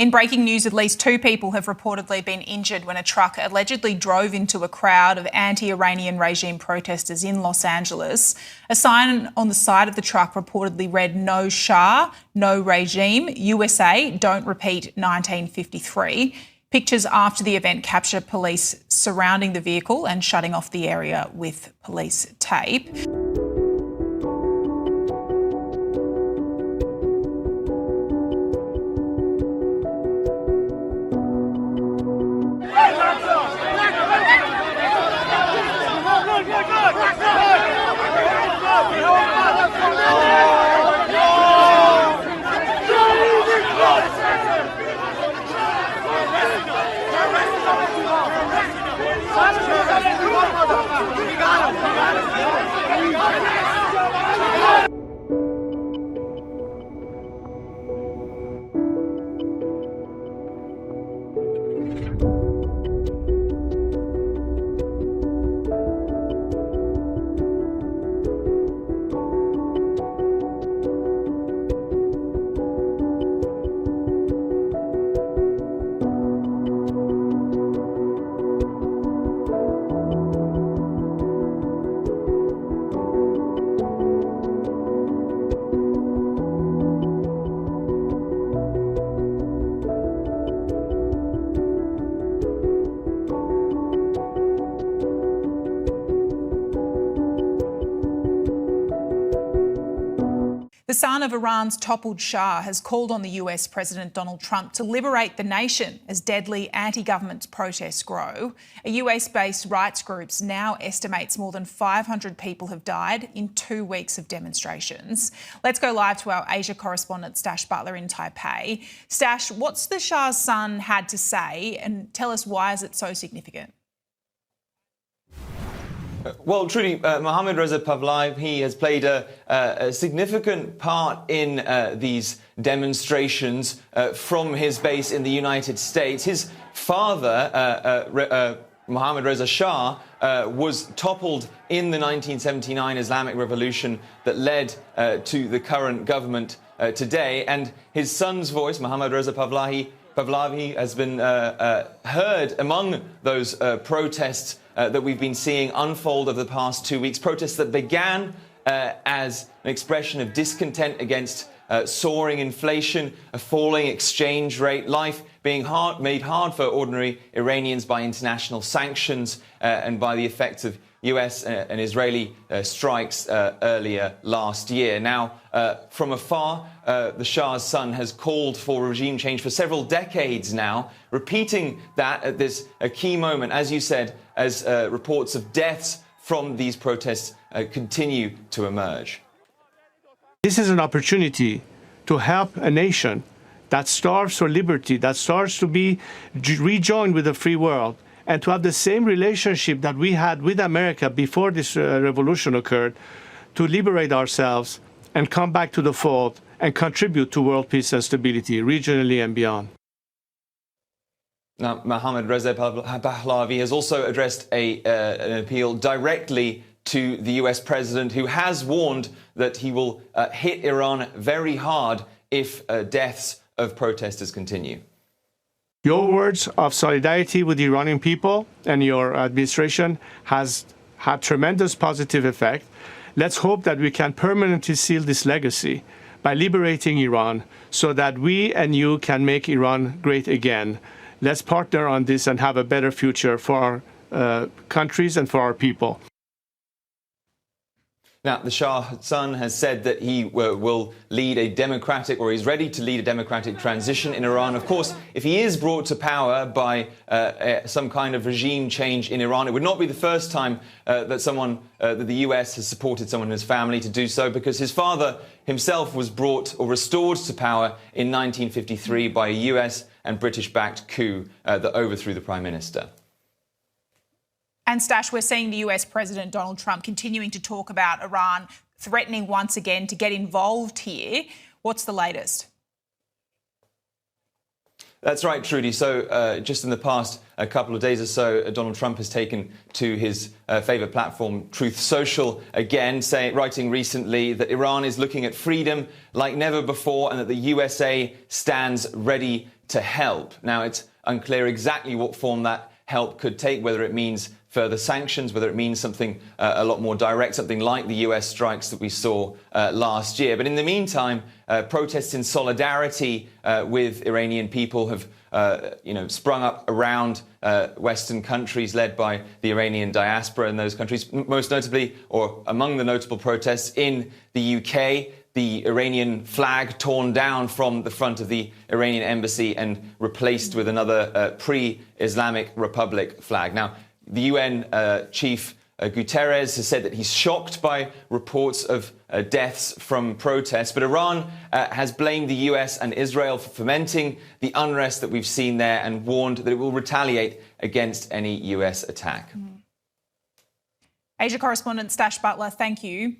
In breaking news, at least 2 people have reportedly been injured when a truck allegedly drove into a crowd of anti-Iranian regime protesters in Los Angeles. A sign on the side of the truck reportedly read, "No SHAH, no regime, USA, don't repeat 1953. Pictures after the event capture police surrounding the vehicle and shutting off the area with police tape. The son of Iran's toppled Shah has called on the US President Donald Trump to liberate the nation as deadly anti-government protests grow. A US-based rights group now estimates more than 500 people have died in 2 weeks of demonstrations. Let's go live to our Asia correspondent SHAH Butler in Taipei. SHAH, what's the Shah's son had to say, and tell us why is it so significant? Well, truly, Mohammad Reza Pahlavi has played a significant part in these demonstrations from his base in the United States. His father, Mohammad Reza Shah, was toppled in the 1979 Islamic Revolution that led to the current government today. And his son's voice, Mohammad Reza Pahlavi, has been heard among those protests that we've been seeing unfold over the past 2 weeks. Protests that began as an expression of discontent against soaring inflation, a falling exchange rate, life being made hard for ordinary Iranians by international sanctions and by the effects of US and Israeli strikes earlier last year. Now, from afar, the Shah's son has called for regime change for several decades now, repeating that at this key moment, as you said, as reports of deaths from these protests continue to emerge. This is an opportunity to help a nation that starves for liberty, that starts to be rejoined with the free world, and to have the same relationship that we had with America before this revolution occurred, to liberate ourselves and come back to the fold and contribute to world peace and stability, regionally and beyond. Now, Mohammad Reza Pahlavi has also addressed an appeal directly to the US president, who has warned that he will hit Iran very hard if deaths of protesters continue. Your words of solidarity with the Iranian people and your administration has had tremendous positive effect. Let's hope that we can permanently seal this legacy by liberating Iran so that we and you can make Iran great again. Let's partner on this and have a better future for our countries and for our people. Now, the Shah's son has said that he will lead a democratic, or he's ready to lead a democratic transition in Iran. Of course, if he is brought to power by some kind of regime change in Iran, it would not be the first time that the US has supported someone in his family to do so, because his father himself was brought or restored to power in 1953 by a US and British-backed coup that overthrew the Prime Minister. And SHAH, we're seeing the US President Donald Trump continuing to talk about Iran, threatening once again to get involved here. What's the latest? That's right, Trudy. So just in the past a couple of days or so, Donald Trump has taken to his favourite platform, Truth Social, again, writing recently that Iran is looking at freedom like never before and that the USA stands ready to help. Now, it's unclear exactly what form that help could take, whether it means further sanctions, whether it means something a lot more direct, something like the US strikes that we saw last year. But in the meantime, protests in solidarity with Iranian people have sprung up around Western countries led by the Iranian diaspora in those countries, most notably, or among the notable protests in the UK, the Iranian flag torn down from the front of the Iranian embassy and replaced with another pre-Islamic Republic flag. Now, the UN chief Guterres has said that he's shocked by reports of deaths from protests, but Iran has blamed the US and Israel for fomenting the unrest that we've seen there and warned that it will retaliate against any US attack. Asia correspondent Stash Butler, thank you.